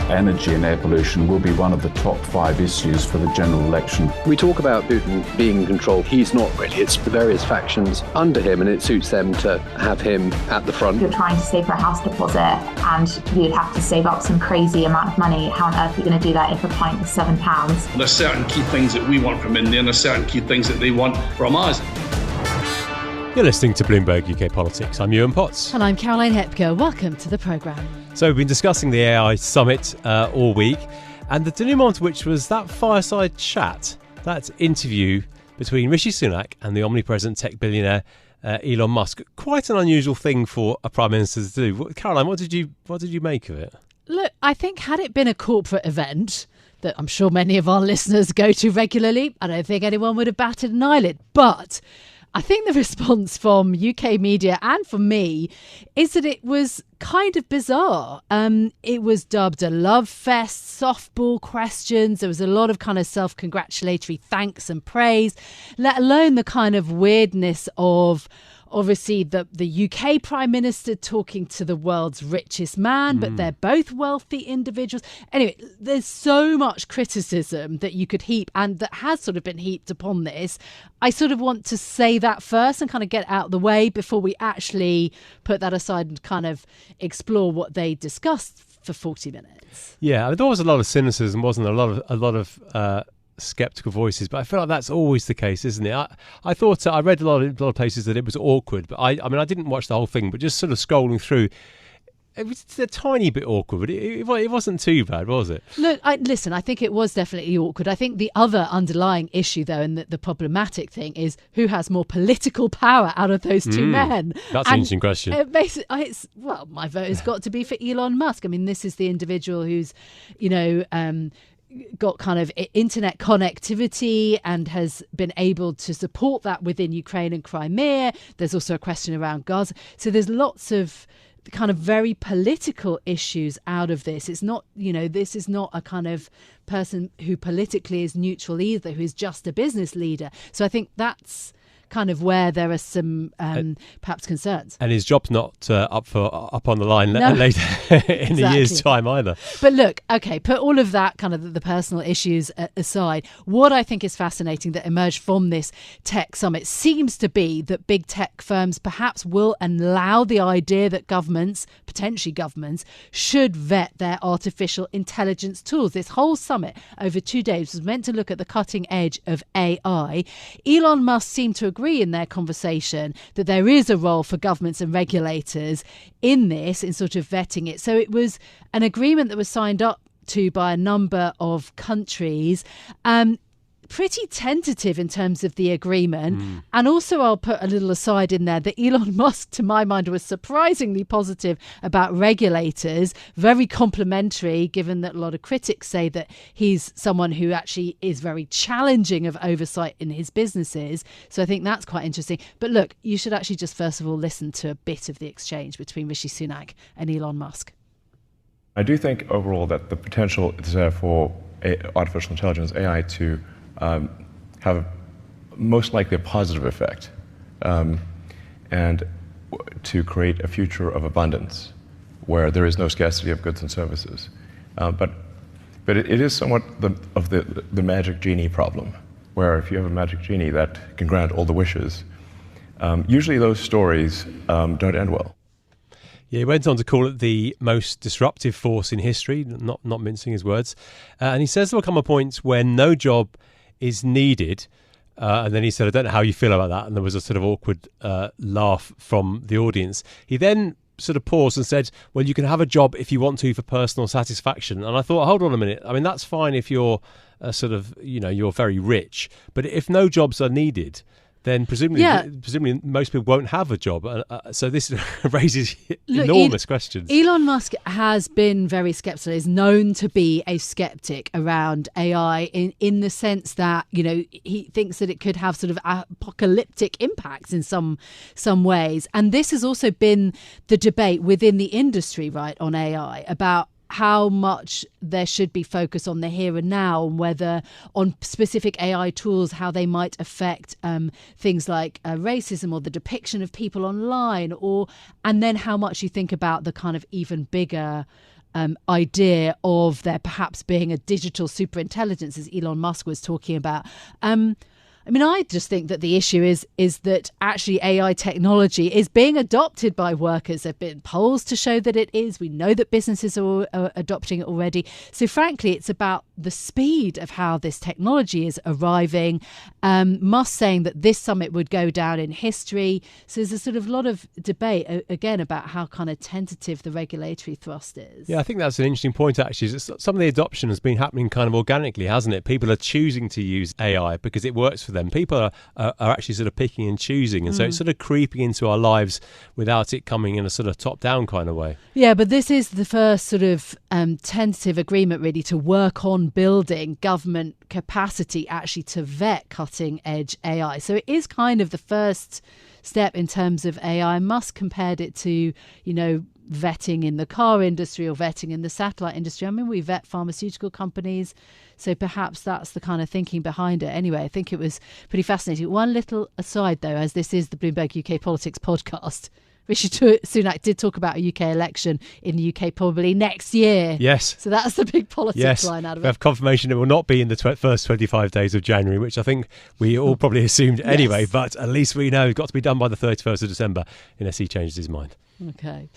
energy and air pollution will be one of the top 5 issues for the general election. We talk about Putin being in control. He's not really. It's the various factions under him, and it suits them to have him at the front. If you're trying to save for a house deposit and you'd have to save up some crazy amount of money, how on earth are you going to do that if a pint is £7? There's certain key things that we want from India and there's certain key things that they want from us. You're listening to Bloomberg UK Politics. I'm Yuan Potts. And I'm Caroline Hepker. Welcome to the programme. So we've been discussing the AI summit all week, and the denouement, which was that fireside chat, that interview between Rishi Sunak and the omnipresent tech billionaire Elon Musk. Quite an unusual thing for a prime minister to do. Caroline, what did you make of it? Look, I think had it been a corporate event that I'm sure many of our listeners go to regularly, I don't think anyone would have batted an eyelid. But I think the response from UK media and from me is that it was kind of bizarre. It was dubbed a love fest, softball questions. There was a lot of kind of self-congratulatory thanks and praise, let alone the kind of weirdness of obviously the UK Prime Minister talking to the world's richest man, but they're both wealthy individuals. Anyway, there's so much criticism that you could heap and that has sort of been heaped upon this. I sort of want to say that first and kind of get out of the way before we actually put that aside and kind of explore what they discussed for 40 minutes. Yeah, there was a lot of cynicism, wasn't there? A lot of skeptical voices, but I feel like that's always the case, isn't it? I thought I read a lot of places that it was awkward, but I mean I didn't watch the whole thing, but just sort of scrolling through, it was a tiny bit awkward, but it wasn't too bad, was it? Look, listen, I think it was definitely awkward. I think the other underlying issue, though, and the problematic thing is who has more political power out of those two men. That's an interesting question. Well, my vote has got to be for Elon Musk. I mean, this is the individual who's, got kind of internet connectivity and has been able to support that within Ukraine and Crimea. There's also a question around Gaza. So there's lots of kind of very political issues out of this. It's not, this is not a kind of person who politically is neutral either, who's just a business leader. So I think that's kind of where there are some perhaps concerns. And his job's not up on the line later in a year's time either. But look, okay, put all of that kind of the personal issues aside. What I think is fascinating that emerged from this tech summit seems to be that big tech firms perhaps will allow the idea that potentially governments, should vet their artificial intelligence tools. This whole summit over 2 days was meant to look at the cutting edge of AI. Elon Musk seemed to agree in their conversation that there is a role for governments and regulators in this, in sort of vetting it. So it was an agreement that was signed up to by a number of countries. Pretty tentative in terms of the agreement. And also I'll put a little aside in there that Elon Musk, to my mind, was surprisingly positive about regulators, very complimentary, given that a lot of critics say that he's someone who actually is very challenging of oversight in his businesses. So I think that's quite interesting. But look, you should actually just first of all listen to a bit of the exchange between Rishi Sunak and Elon Musk. I do think overall that the potential is there for artificial intelligence, AI, to have most likely a positive effect and to create a future of abundance where there is no scarcity of goods and services. But it is somewhat of the magic genie problem, where if you have a magic genie that can grant all the wishes, usually those stories don't end well. Yeah, he went on to call it the most disruptive force in history, not mincing his words. And he says there will come a point when no job is needed, and then he said, I don't know how you feel about that, and there was a sort of awkward laugh from the audience. He then sort of paused and said, well, you can have a job if you want to for personal satisfaction. And I thought, hold on a minute, I mean, that's fine if you're you're very rich, but if no jobs are needed, then presumably most people won't have a job. So this raises enormous questions. Elon Musk has been very sceptical, is known to be a skeptic around AI in the sense that, he thinks that it could have sort of apocalyptic impacts in some ways. And this has also been the debate within the industry, right, on AI about how much there should be focus on the here and now, and whether on specific AI tools, how they might affect things like racism or the depiction of people online, and then how much you think about the kind of even bigger idea of there perhaps being a digital superintelligence, as Elon Musk was talking about. I just think that the issue is that actually AI technology is being adopted by workers. There have been polls to show that it is. We know that businesses are adopting it already. So frankly, it's about the speed of how this technology is arriving. Musk saying that this summit would go down in history. So there's a sort of lot of debate, again, about how kind of tentative the regulatory thrust is. Yeah, I think that's an interesting point, actually. Some of the adoption has been happening kind of organically, hasn't it? People are choosing to use AI because it works for them. People are actually sort of picking and choosing. And so it's sort of creeping into our lives without it coming in a sort of top-down kind of way. Yeah, but this is the first sort of tentative agreement, really, to work on building government capacity actually to vet cutting-edge AI. So it is kind of the first step in terms of AI. Musk compared it to, vetting in the car industry or vetting in the satellite industry. We vet pharmaceutical companies, so perhaps that's the kind of thinking behind it. Anyway, I think it was pretty fascinating. One little aside, though, as this is the Bloomberg UK Politics podcast, Rishi Sunak did talk about a UK election in the UK probably next year. Yes. So that's the big politics line out of it. We have confirmation it will not be in the first 25 days of January, which I think we all probably assumed anyway, Yes. but at least we know it's got to be done by the 31st of December unless he changes his mind. Okay.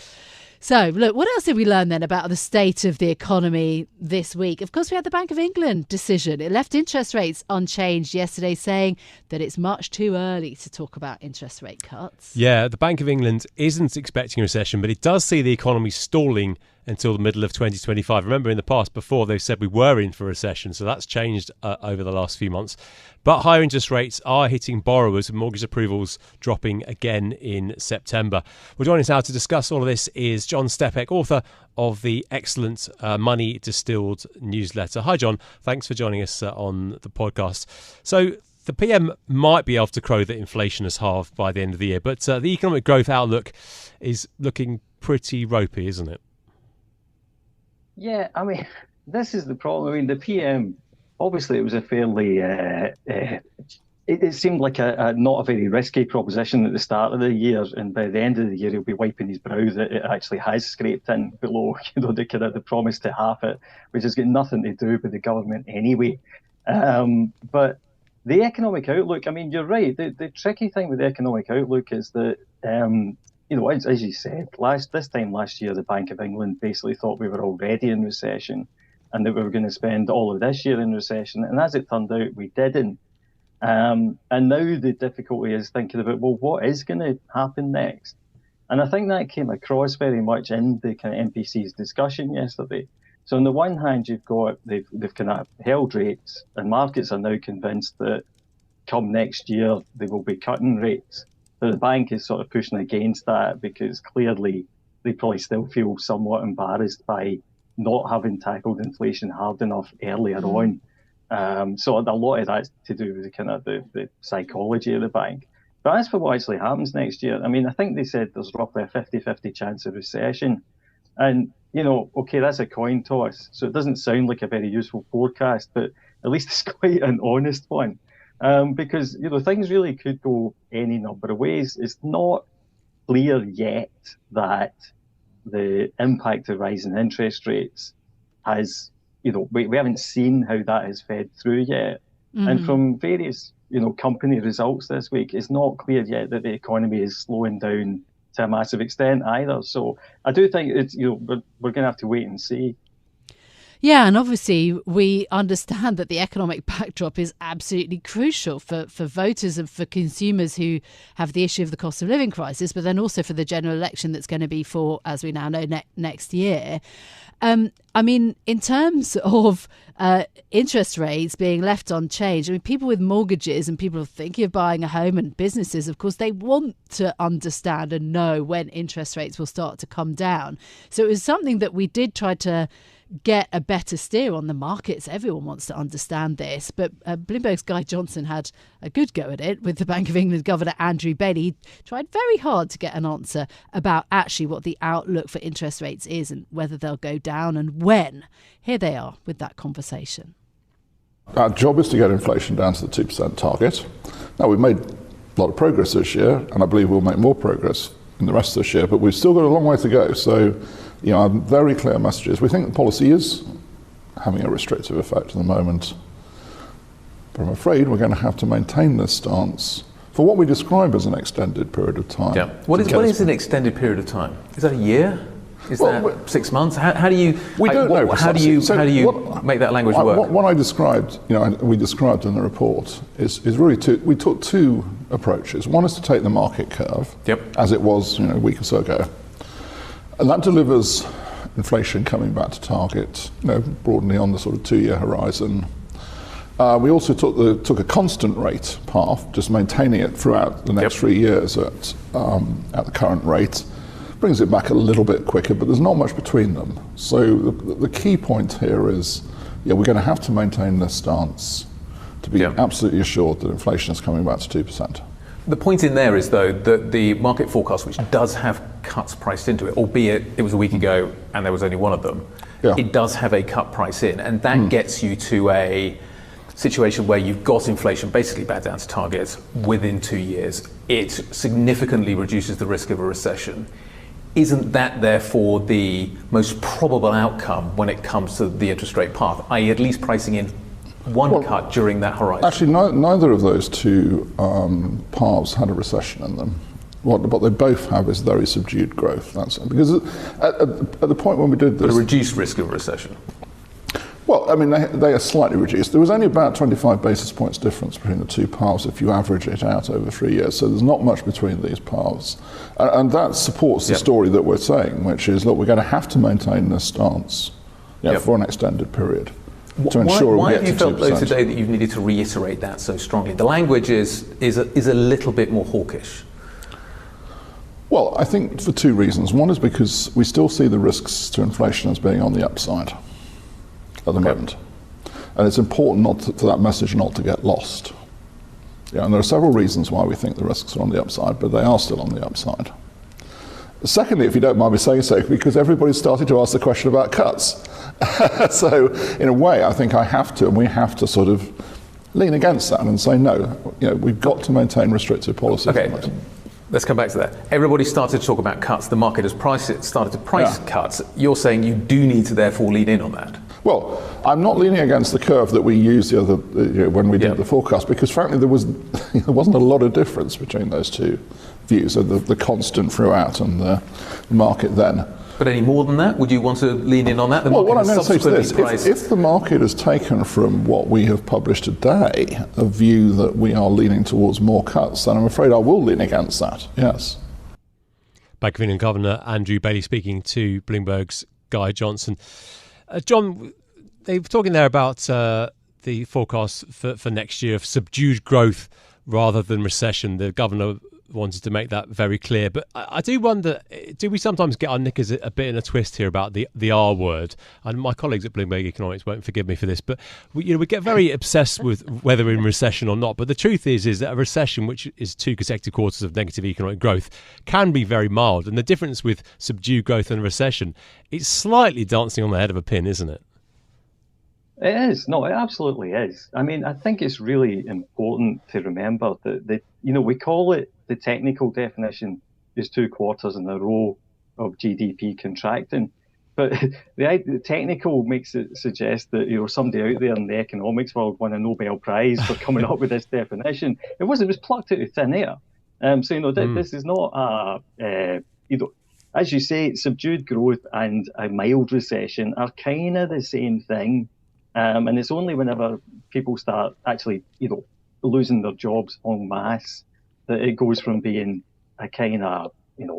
So, look, what else did we learn then about the state of the economy this week? Of course, we had the Bank of England decision. It left interest rates unchanged yesterday, saying that it's much too early to talk about interest rate cuts. Yeah, the Bank of England isn't expecting a recession, but it does see the economy stalling until the middle of 2025. Remember, in the past, before, they've said we were in for a recession, so that's changed over the last few months. But higher interest rates are hitting borrowers, with mortgage approvals dropping again in September. Well, joining us now to discuss all of this is John Stepek, author of the excellent Money Distilled newsletter. Hi, John. Thanks for joining us on the podcast. So the PM might be able to crow that inflation has halved by the end of the year, but the economic growth outlook is looking pretty ropey, isn't it? Yeah, this is the problem. The PM, obviously it was a fairly, it seemed like a not a very risky proposition at the start of the year, and by the end of the year he'll be wiping his brow that it actually has scraped in below, the promise to half it, which has got nothing to do with the government anyway. But the economic outlook, you're right. The tricky thing with the economic outlook is that, as you said, this time last year, the Bank of England basically thought we were already in recession and that we were going to spend all of this year in recession. And as it turned out, we didn't. And now the difficulty is thinking about, well, what is going to happen next? And I think that came across very much in the kind of MPC's discussion yesterday. So on the one hand, you've got, they've kind of held rates, and markets are now convinced that come next year, they will be cutting rates. But the bank is sort of pushing against that because clearly they probably still feel somewhat embarrassed by not having tackled inflation hard enough earlier on. So a lot of that's to do with the psychology of the bank. But as for what actually happens next year, I think they said there's roughly a 50-50 chance of recession. And, okay, that's a coin toss. So it doesn't sound like a very useful forecast, but at least it's quite an honest one. Because, things really could go any number of ways. It's not clear yet that the impact of rising interest rates has, we haven't seen how that has fed through yet. Mm-hmm. And from various, company results this week, it's not clear yet that the economy is slowing down to a massive extent either. So I do think it's, we're going to have to wait and see. Yeah, and obviously we understand that the economic backdrop is absolutely crucial for voters and for consumers who have the issue of the cost of living crisis, but then also for the general election that's going to be for, as we now know, next year. In terms of interest rates being left unchanged, people with mortgages and people thinking of buying a home and businesses, of course, they want to understand and know when interest rates will start to come down. So it was something that we did try to get a better steer on the markets. Everyone wants to understand this, but Bloomberg's Guy Johnson had a good go at it with the Bank of England Governor Andrew Bailey. He tried very hard to get an answer about actually what the outlook for interest rates is and whether they'll go down and when. Here they are with that conversation. Our job is to get inflation down to the 2% target. Now, we've made a lot of progress this year, and I believe we'll make more progress in the rest of this year, but we've still got a long way to go. So Our very clear messages. We think the policy is having a restrictive effect at the moment, but I'm afraid we're going to have to maintain this stance for what we describe as an extended period of time. Yeah. What is an extended period of time? Is that a year? Is that 6 months? How do you? We don't know. How do you make that language work? What I described, we described in the report is really we took two approaches. One is to take the market curve, as it was a week or so ago, and that delivers inflation coming back to target, broadly on the sort of 2-year horizon. We also took a constant rate path, just maintaining it throughout the next 3 years at the current rate. Brings it back a little bit quicker, but there's not much between them. So the key point here is, we're going to have to maintain this stance to be absolutely assured that inflation is coming back to 2%. The point in there is, though, that the market forecast, which does have cuts priced into it, albeit it was a week ago and there was only one of them, it does have a cut price in, and that gets you to a situation where you've got inflation basically back down to target within 2 years. It significantly reduces the risk of a recession. Isn't that therefore the most probable outcome when it comes to the interest rate path, i.e. at least pricing in one cut during that horizon? Actually, neither of those two paths had a recession in them. What they both have is very subdued growth. That's because at the point when we did this... But a reduced risk of a recession. Well, I mean, they are slightly reduced. There was only about 25 basis points difference between the two paths if you average it out over 3 years. So there's not much between these paths. And that supports the story that we're saying, which is, look, we're going to have to maintain this stance for an extended period to ensure we get to 2%. Why have you felt, though, today that you've needed to reiterate that so strongly? The language is a little bit more hawkish. Well, I think for two reasons. One is because we still see the risks to inflation as being on the upside at the moment. And it's important for that message not to get lost. And there are several reasons why we think the risks are on the upside, but they are still on the upside. Secondly, if you don't mind me saying so, because everybody's started to ask the question about cuts. So in a way, I think we have to sort of lean against that and say, no, we've got to maintain restrictive policies. Okay. Let's come back to that. Everybody started to talk about cuts. The market has started to price cuts. You're saying you do need to therefore lean in on that. Well, I'm not leaning against the curve that we used when we did the forecast, because frankly there wasn't a lot of difference between those two views, the constant throughout and the market then. But any more than that? Would you want to lean in on that? What I'm going to say is this: if the market has taken from what we have published today a view that we are leaning towards more cuts, then I'm afraid I will lean against that. Yes. Bank of England Governor Andrew Bailey speaking to Bloomberg's Guy Johnson. John, they were talking there about the forecast for next year of subdued growth rather than recession. The governor wanted to make that very clear. But I do wonder, do we sometimes get our knickers a bit in a twist here about the R word? And my colleagues at Bloomberg Economics won't forgive me for this, but we get very obsessed with whether we're in recession or not. But the truth is that a recession, which is 2 consecutive quarters of negative economic growth, can be very mild. And the difference with subdued growth and a recession, it's slightly dancing on the head of a pin, isn't it? It is. No, it absolutely is. I mean, I think it's really important to remember that we call it, the technical definition is 2 quarters in a row of GDP contracting. But the technical makes it suggest that somebody out there in the economics world won a Nobel Prize for coming up with this definition. It was plucked out of thin air. This is not as you say, subdued growth and a mild recession are kind of the same thing. And it's only whenever people start actually, losing their jobs en masse that it goes from being a kind of,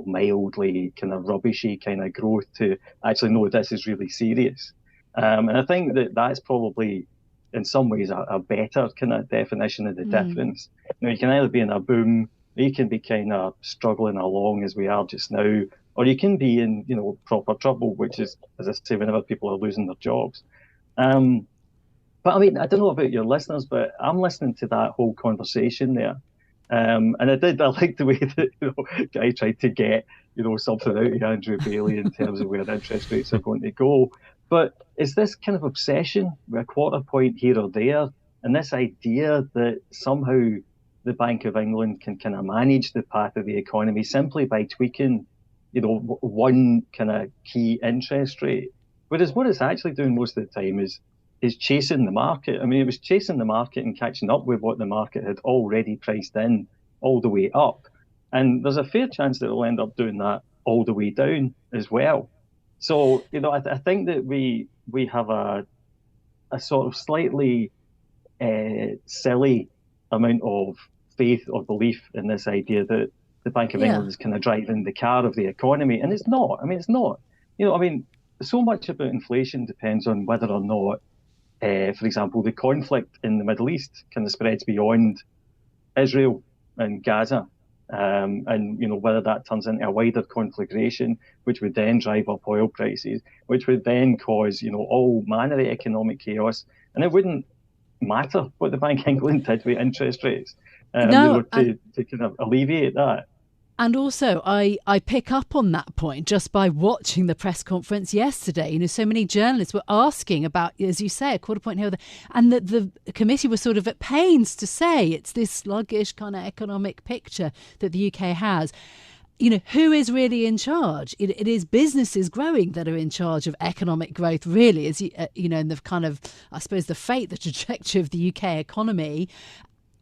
mildly kind of rubbishy kind of growth to actually, no, this is really serious. And I think that's probably in some ways a better kind of definition of the difference. You can either be in a boom, or you can be kind of struggling along as we are just now, or you can be in, proper trouble, which is, as I say, whenever people are losing their jobs. But I mean, I don't know about your listeners, but I'm listening to that whole conversation there. And I like the way that Guy tried to get, something out of Andrew Bailey in terms of where the interest rates are going to go. But is this kind of obsession with a quarter point here or there, and this idea that somehow the Bank of England can kind of manage the path of the economy simply by tweaking one kind of key interest rate. Whereas what it's actually doing most of the time is chasing the market. I mean, it was chasing the market and catching up with what the market had already priced in all the way up. And there's a fair chance that it'll end up doing that all the way down as well. So, I think that we have a sort of slightly silly amount of faith or belief in this idea that the Bank of England is kind of driving the car of the economy. And it's not. I mean, it's not. So much about inflation depends on whether or not, for example, the conflict in the Middle East kind of spreads beyond Israel and Gaza. And whether that turns into a wider conflagration, which would then drive up oil prices, which would then cause, all manner of economic chaos. And it wouldn't matter what the Bank of England did with interest rates to kind of alleviate that. And also, I pick up on that point just by watching the press conference yesterday. So many journalists were asking about, as you say, a quarter point here, and the committee was sort of at pains to say it's this sluggish kind of economic picture that the UK has. Who is really in charge? It is businesses growing that are in charge of economic growth, really, as and the kind of, I suppose, the trajectory of the UK economy.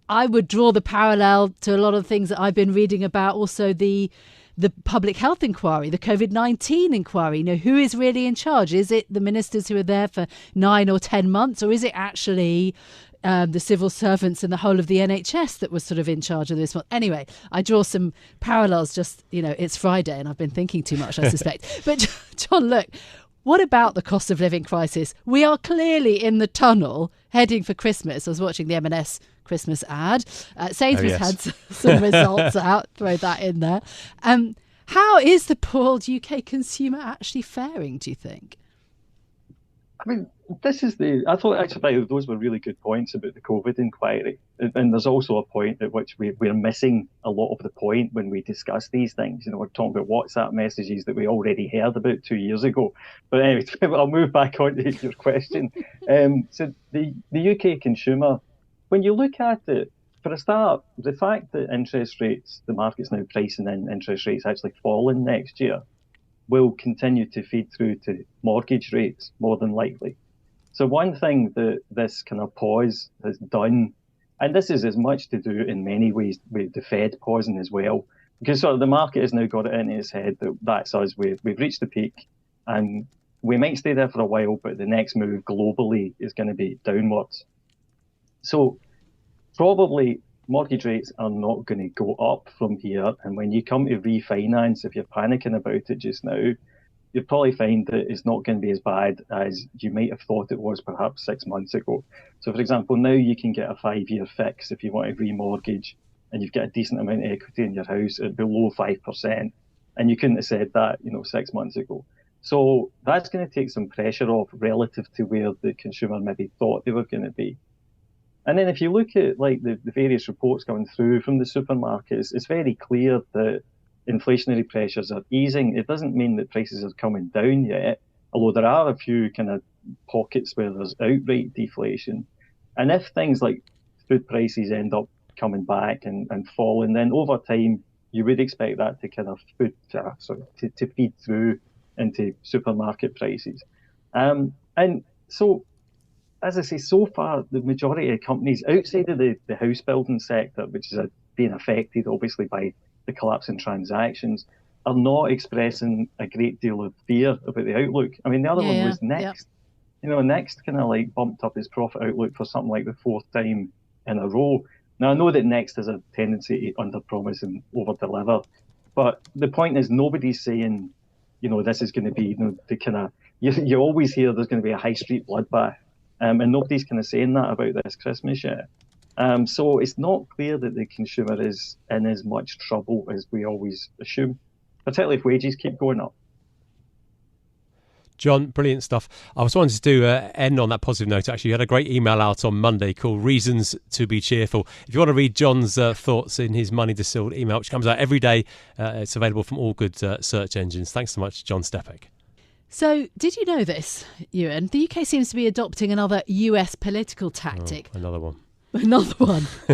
I would draw the parallel to a lot of things that I've been reading about, also the public health inquiry, the COVID-19 inquiry. Who is really in charge? Is it the ministers who are there for 9 or 10 months, or is it actually the civil servants and the whole of the NHS that was sort of in charge of this one? Anyway, I draw some parallels. Just, it's Friday and I've been thinking too much, I suspect. But John, look, what about the cost of living crisis? We are clearly in the tunnel heading for Christmas. I was watching the M&S Christmas ad. Sainsbury's had some results out. Throw that in there. How is the poor old UK consumer actually faring, do you think? I mean, I thought actually those were really good points about the COVID inquiry. And there's also a point at which we're missing a lot of the point when we discuss these things. We're talking about WhatsApp messages that we already heard about 2 years ago. But anyway, I'll move back on to your question. So the UK consumer, when you look at it, for a start, the fact that interest rates, the market's now pricing in interest rates actually falling next year, will continue to feed through to mortgage rates more than likely. So one thing that this kind of pause has done, and this is as much to do in many ways with the Fed pausing as well, because sort of the market has now got it in its head that that's us, we've reached the peak and we might stay there for a while, but the next move globally is going to be downwards. So probably mortgage rates are not going to go up from here. And when you come to refinance, if you're panicking about it just now, you'll probably find that it's not going to be as bad as you might have thought it was perhaps 6 months ago. So, for example, now you can get a 5-year fix if you want to remortgage and you've got a decent amount of equity in your house at below 5%. And you couldn't have said that, 6 months ago. So that's going to take some pressure off relative to where the consumer maybe thought they were going to be. And then if you look at the various reports coming through from the supermarkets, it's very clear that inflationary pressures are easing. It doesn't mean that prices are coming down yet, although there are a few kind of pockets where there's outright deflation. And if things like food prices end up coming back and falling, then over time, you would expect that to kind of to feed through into supermarket prices. And so, as I say, so far, the majority of companies outside of the house building sector, which is being affected obviously by the collapse in transactions, are not expressing a great deal of fear about the outlook. I mean, the other one was Next. Next kind of bumped up its profit outlook for something like the 4th time in a row. Now, I know that Next has a tendency to under-promise and over-deliver, but the point is nobody's saying, this is going to be, the kind of, you always hear there's going to be a high street bloodbath. And nobody's kind of saying that about this Christmas yet. So it's not clear that the consumer is in as much trouble as we always assume, particularly if wages keep going up. John, brilliant stuff. I was wanting to end on that positive note. Actually, you had a great email out on Monday called Reasons to be Cheerful. If you want to read John's thoughts in his Money Distilled email, which comes out every day, it's available from all good search engines. Thanks so much, John Stepek. So, did you know this, Yuan? The UK seems to be adopting another US political tactic. Another one.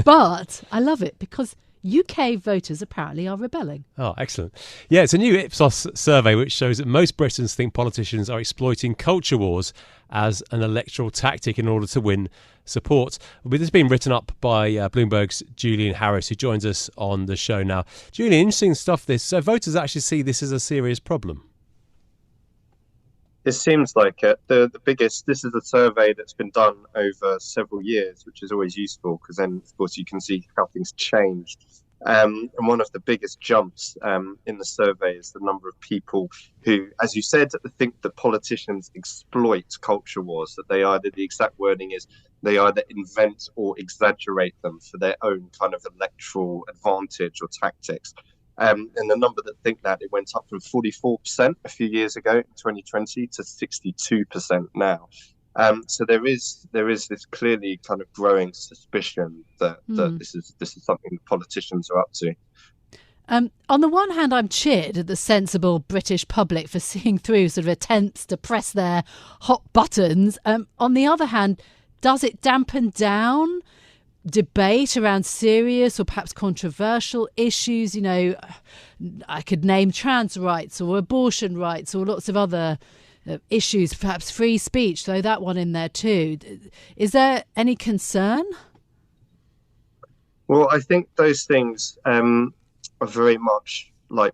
But I love it because UK voters apparently are rebelling. Oh, excellent. Yeah, it's a new Ipsos survey which shows that most Britons think politicians are exploiting culture wars as an electoral tactic in order to win support. This has been written up by Bloomberg's Julian Harris, who joins us on the show now. Julian, interesting stuff this. So voters actually see this as a serious problem. It seems like it. The biggest, this is a survey that's been done over several years, which is always useful because then, of course, you can see how things change. And one of the biggest jumps in the survey is the number of people who, as you said, think that politicians exploit culture wars, that they either, the exact wording is, they either invent or exaggerate them for their own kind of electoral advantage or tactics. And the number that think that, it went up from 44% a few years ago in 2020 to 62% now. So there is this clearly kind of growing suspicion that this is something that politicians are up to. On the one hand, I'm cheered at the sensible British public for seeing through sort of attempts to press their hot buttons. On the other hand, does it dampen down debate around serious or perhaps controversial issues? You know, I could name trans rights or abortion rights or lots of other issues, perhaps free speech, throw that one in there too. Is there any concern? Well, I think those things are very much like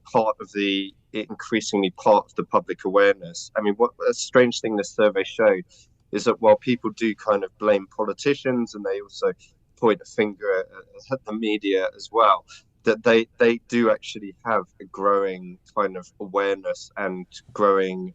increasingly part of the public awareness. I mean, what a strange thing this survey showed is that while people do kind of blame politicians and they also point a finger at the media as well, that they do actually have a growing kind of awareness and growing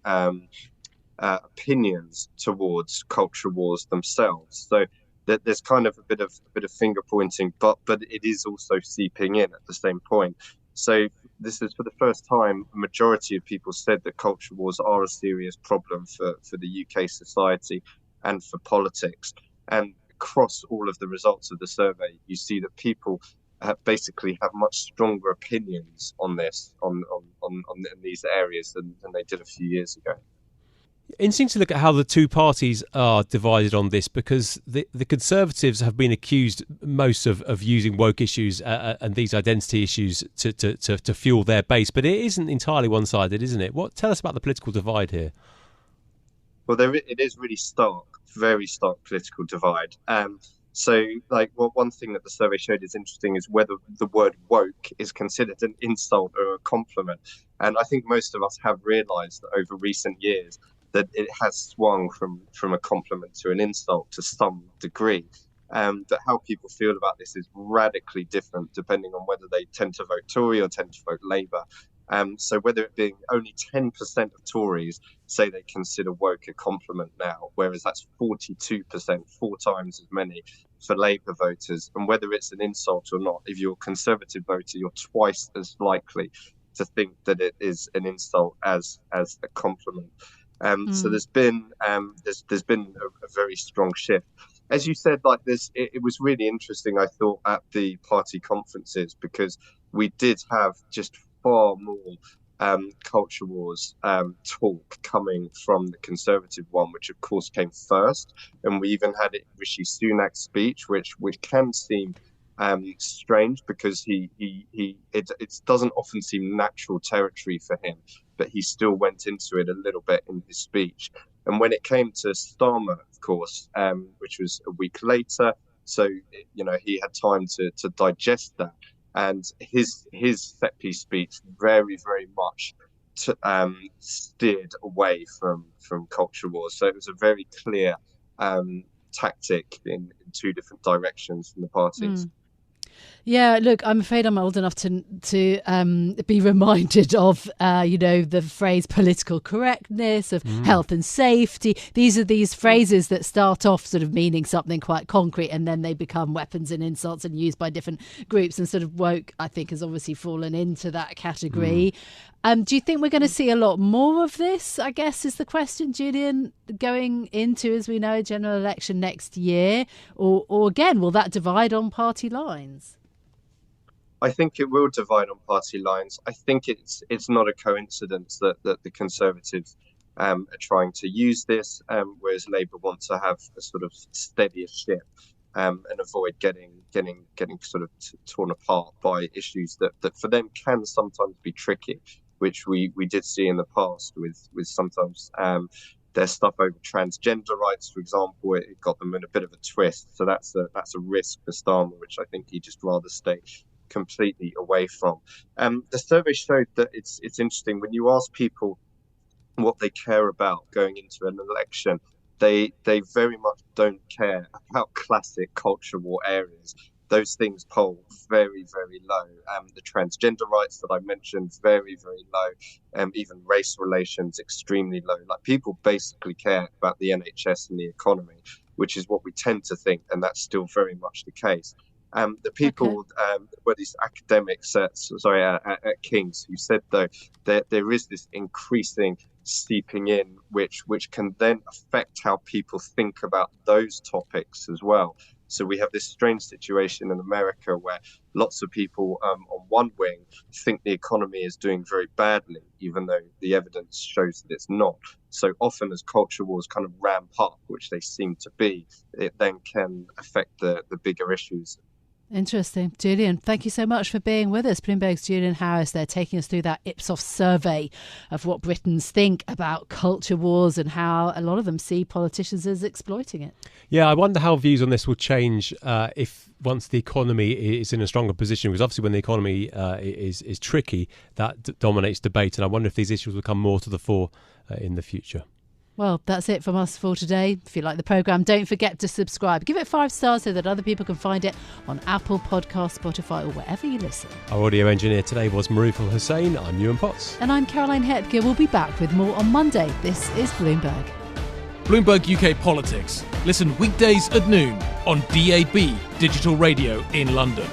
opinions towards culture wars themselves. So that there's kind of a bit of finger pointing, but it is also seeping in at the same point. So this is for the first time a majority of people said that culture wars are a serious problem for the UK society and for politics. And across all of the results of the survey, you see that people basically have much stronger opinions on this, on these areas than they did a few years ago. Interesting to look at how the two parties are divided on this, because the Conservatives have been accused most of using woke issues and these identity issues to fuel their base, but it isn't entirely one-sided, isn't it? Tell us about the political divide here. Well, it is really stark, very stark political divide. So, one thing that the survey showed is interesting is whether the word woke is considered an insult or a compliment. And I think most of us have realised that over recent years that it has swung from a compliment to an insult to some degree. That how people feel about this is radically different depending on whether they tend to vote Tory or tend to vote Labour. So whether it being only 10% of Tories say they consider woke a compliment now, whereas that's 42%, 4 times as many for Labour voters, and whether it's an insult or not, if you're a Conservative voter, you're twice as likely to think that it is an insult as a compliment. So there's been a very strong shift. As you said, it was really interesting, I thought, at the party conferences, because we did have just far more culture wars talk coming from the Conservative one, which of course came first, and we even had Rishi Sunak's speech, which can seem strange because it doesn't often seem natural territory for him, but he still went into it a little bit in his speech. And when it came to Starmer, of course, which was a week later, so he had time to digest that. And his set piece speech very, very much steered away from culture wars. So it was a very clear tactic in 2 different directions from the parties. Yeah, look, I'm afraid I'm old enough to be reminded of, the phrase political correctness, of health and safety. These phrases that start off sort of meaning something quite concrete and then they become weapons and insults and used by different groups, and sort of woke, I think, has obviously fallen into that category. Do you think we're going to see a lot more of this, I guess, is the question, Julian, going into, as we know, a general election next year? Or again, will that divide on party lines? I think it will divide on party lines. I think it's not a coincidence that the Conservatives are trying to use this, whereas Labour want to have a sort of steadier ship. and avoid getting sort of torn apart by issues that for them can sometimes be tricky, which we did see in the past with sometimes their stuff over transgender rights, for example. It got them in a bit of a twist. So that's a risk for Starmer, which I think he'd just rather stay completely away from. The survey showed that it's interesting when you ask people what they care about going into an election. They very much don't care about classic culture war areas. Those things poll very, very low. The transgender rights that I mentioned, very, very low. Even race relations, extremely low. Like, people basically care about the NHS and the economy, which is what we tend to think, and that's still very much the case. The people were these academics at King's who said, though, that there is this increasing seeping in, which can then affect how people think about those topics as well. So we have this strange situation in America where lots of people on one wing think the economy is doing very badly, even though the evidence shows that it's not. So often as culture wars kind of ramp up, which they seem to be, it then can affect the bigger issues. Interesting. Julian, thank you so much for being with us. Bloomberg's Julian Harris there, taking us through that Ipsos survey of what Britons think about culture wars and how a lot of them see politicians as exploiting it. Yeah, I wonder how views on this will change if once the economy is in a stronger position, because obviously when the economy is tricky, that dominates debate. And I wonder if these issues will come more to the fore in the future. Well, that's it from us for today. If you like the programme, don't forget to subscribe. Give it 5 stars so that other people can find it on Apple Podcasts, Spotify, or wherever you listen. Our audio engineer today was Marufal Hussain. I'm Yuan Potts. And I'm Caroline Hepker. We'll be back with more on Monday. This is Bloomberg. Bloomberg UK Politics. Listen weekdays at noon on DAB Digital Radio in London.